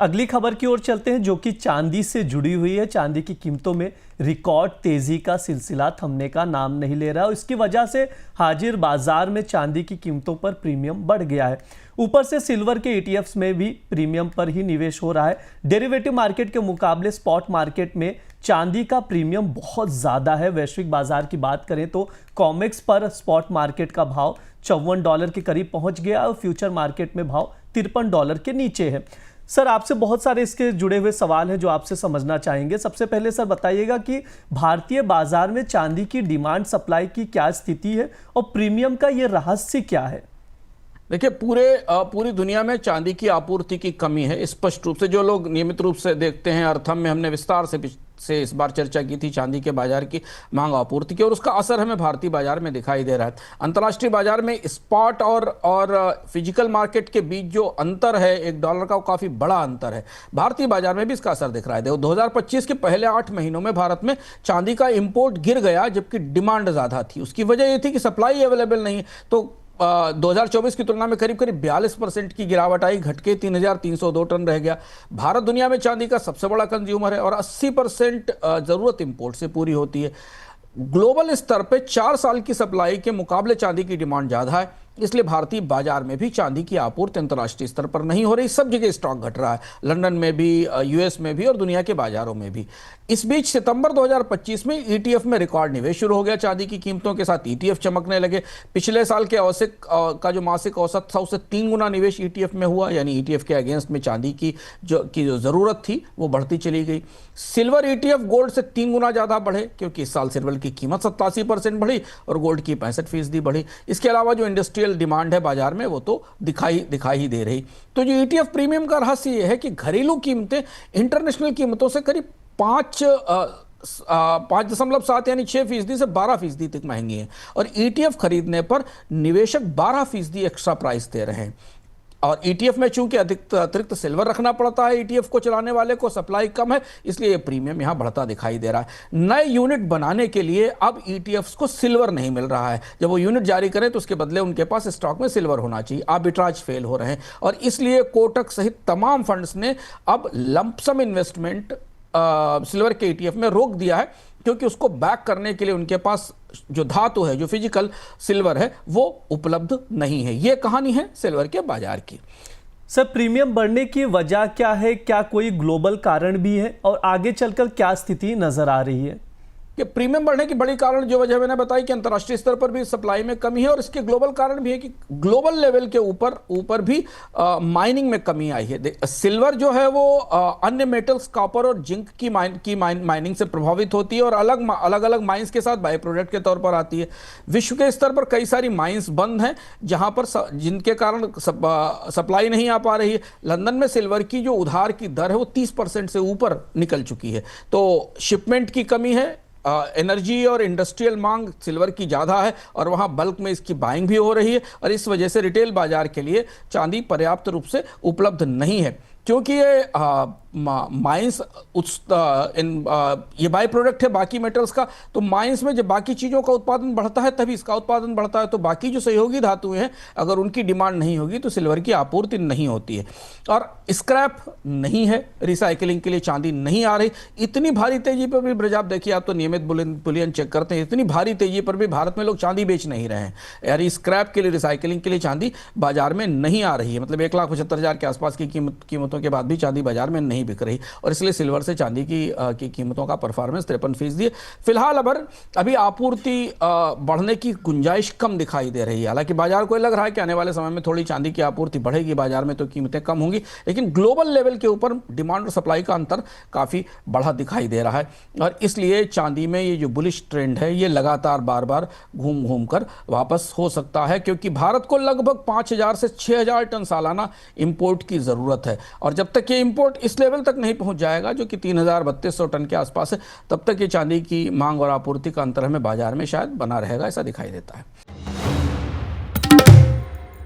अगली खबर की ओर चलते हैं जो कि चांदी से जुड़ी हुई है। चांदी की कीमतों में रिकॉर्ड तेजी का सिलसिला थमने का नाम नहीं ले रहा है। इसकी वजह से हाजिर बाजार में चांदी की कीमतों पर प्रीमियम बढ़ गया है। ऊपर से सिल्वर के ईटीएफ्स में भी प्रीमियम पर ही निवेश हो रहा है। डेरिवेटिव मार्केट के मुकाबले स्पॉट मार्केट में चांदी का प्रीमियम बहुत ज्यादा है। वैश्विक बाजार की बात करें तो कॉमेक्स पर स्पॉट मार्केट का भाव $54 के करीब पहुंच गया और फ्यूचर मार्केट में भाव $53 के नीचे है। सर, आपसे बहुत सारे इसके जुड़े हुए सवाल हैं जो आपसे समझना चाहेंगे। सबसे पहले सर बताइएगा कि भारतीय बाजार में चांदी की डिमांड सप्लाई की क्या स्थिति है और प्रीमियम का ये रहस्य क्या है? देखिए, पूरी दुनिया में चांदी की आपूर्ति की कमी है। स्पष्ट रूप से जो लोग नियमित रूप से देखते हैं, अर्थम में हमने विस्तार से इस बार चर्चा की थी चांदी के बाजार की मांग आपूर्ति की, और उसका असर हमें भारतीय बाजार में दिखाई दे रहा है। अंतर्राष्ट्रीय बाजार में स्पॉट और फिजिकल मार्केट के बीच जो अंतर है $1 का, वो काफ़ी बड़ा अंतर है। भारतीय बाजार में भी इसका असर दिख रहा है। 2025 के पहले 8 महीनों में भारत में चांदी का इंपोर्ट गिर गया, जबकि डिमांड ज़्यादा थी। उसकी वजह ये थी कि सप्लाई अवेलेबल नहीं, तो 2024 की तुलना में करीब 42% की गिरावट आई, घट के 3,302 टन रह गया। भारत दुनिया में चांदी का सबसे बड़ा कंज्यूमर है और 80% जरूरत इंपोर्ट से पूरी होती है। ग्लोबल स्तर पे 4 साल की सप्लाई के मुकाबले चांदी की डिमांड ज्यादा है, इसलिए भारतीय बाजार में भी चांदी की आपूर्ति अंतर्राष्ट्रीय स्तर पर नहीं हो रही। सब जगह स्टॉक घट रहा है, लंदन में भी, यूएस में भी और दुनिया के बाजारों में भी। इस बीच सितंबर 2025 में ईटीएफ में रिकॉर्ड निवेश शुरू हो गया। चांदी की कीमतों के साथ ईटीएफ चमकने लगे। पिछले साल के औसत का जो मासिक औसत था, उससे 3 गुना निवेश ईटीएफ में हुआ, यानी ईटीएफ के अगेंस्ट में चांदी की जो जरूरत थी वो बढ़ती चली गई। सिल्वर ईटीएफ गोल्ड से 3 गुना ज्यादा बढ़े, क्योंकि इस साल सिल्वर की कीमत 87% बढ़ी और गोल्ड की 65% बढ़ी। इसके अलावा जो इंडस्ट्रियल डिमांड है बाजार में, वो तो दिखाई ही दे रही। तो जो ईटीएफ प्रीमियम का रहस्य ये है कि घरेलू कीमतें इंटरनेशनल कीमतों से करीब 5.7 यानी 6% से 12% तक महंगी है, और ईटीएफ खरीदने पर निवेशक 12% एक्स्ट्रा प्राइस दे रहे हैं। और ईटीएफ में चूंकि अतिरिक्त सिल्वर रखना पड़ता है ईटीएफ को चलाने वाले को, सप्लाई कम है, इसलिए प्रीमियम यहां बढ़ता दिखाई दे रहा है। नए यूनिट बनाने के लिए अब ईटीएफ को सिल्वर नहीं मिल रहा है। जब वो यूनिट जारी करें तो उसके बदले उनके पास स्टॉक में सिल्वर होना चाहिए। आर्बिट्राज फेल हो रहे हैं, और इसलिए कोटक सहित तमाम फंड्स ने अब लंपसम इन्वेस्टमेंट सिल्वर के ईटीएफ में रोक दिया है, क्योंकि उसको बैक करने के लिए उनके पास जो धातु है, जो फिजिकल सिल्वर है, वो उपलब्ध नहीं है। ये कहानी है सिल्वर के बाजार की। सर, प्रीमियम बढ़ने की वजह क्या है? क्या कोई ग्लोबल कारण भी है और आगे चलकर क्या स्थिति नजर आ रही है? कि प्रीमियम बढ़ने की बड़ी कारण जो वजह मैंने बताई कि अंतर्राष्ट्रीय स्तर पर भी सप्लाई में कमी है, और इसके ग्लोबल कारण भी है कि ग्लोबल लेवल के ऊपर भी माइनिंग में कमी आई है। सिल्वर जो है वो अन्य मेटल्स कॉपर और जिंक की माइनिंग से प्रभावित होती है और अलग अलग माइंस के साथ बाय प्रोडक्ट के तौर पर आती है। विश्व के स्तर पर कई सारी माइंस बंद हैं, जहां पर जिनके कारण सप्लाई नहीं आ पा रही है। लंदन में सिल्वर की जो उधार की दर है वो 30% से ऊपर निकल चुकी है। तो शिपमेंट की कमी है, एनर्जी और इंडस्ट्रियल मांग सिल्वर की ज़्यादा है, और वहाँ बल्क में इसकी बाइंग भी हो रही है, और इस वजह से रिटेल बाजार के लिए चांदी पर्याप्त रूप से उपलब्ध नहीं है। क्योंकि ये माइंस ये बाई प्रोडक्ट है बाकी मेटल्स का, तो माइंस में जब बाकी चीज़ों का उत्पादन बढ़ता है तभी इसका उत्पादन बढ़ता है। तो बाकी जो सहयोगी धातुएं हैं, अगर उनकी डिमांड नहीं होगी तो सिल्वर की आपूर्ति नहीं होती है। और स्क्रैप नहीं है, रिसाइकलिंग के लिए चांदी नहीं आ रही। इतनी भारी तेजी पर भी ब्रज, आप देखिए, आप तो नियमित बुलियन चेक करते हैं, इतनी भारी तेजी पर भी भारत में लोग चांदी बेच नहीं रहे हैं। यार, स्क्रैप के लिए, रिसाइकलिंग के लिए चांदी बाजार में नहीं आ रही है। मतलब 1,75,000 के आसपास की कीमतों के बाद भी चांदी बाजार में नहीं बिक रही, और इसलिए सिल्वर से चांदी की कीमतों का परफॉर्मेंस 53% है। फिलहाल अभी आपूर्ति बढ़ने की गुंजाइश कम दिखाई दे रही है। हालांकि बाजार को लग रहा है कि आने वाले समय में थोड़ी चांदी की आपूर्ति बढ़ेगी बाजार में, तो कीमतें कम होंगी, लेकिन ग्लोबल लेवल के ऊपर डिमांड और सप्लाई का अंतर काफी बढ़ा दिखाई दे रहा है। और इसलिए चांदी में ये जो बुलिश ट्रेंड है, ये लगातार बार घूम कर वापस हो सकता है, क्योंकि भारत को लगभग 5,000 से 6,000 टन सालाना इंपोर्ट की जरूरत है, और जब तक ये इंपोर्ट इस लेवल तक नहीं पहुंच जाएगा जो कि 3,3200 टन के आसपास है, तब तक ये चांदी की मांग और आपूर्ति का अंतर हमें बाजार में शायद बना रहेगा, ऐसा दिखाई देता है।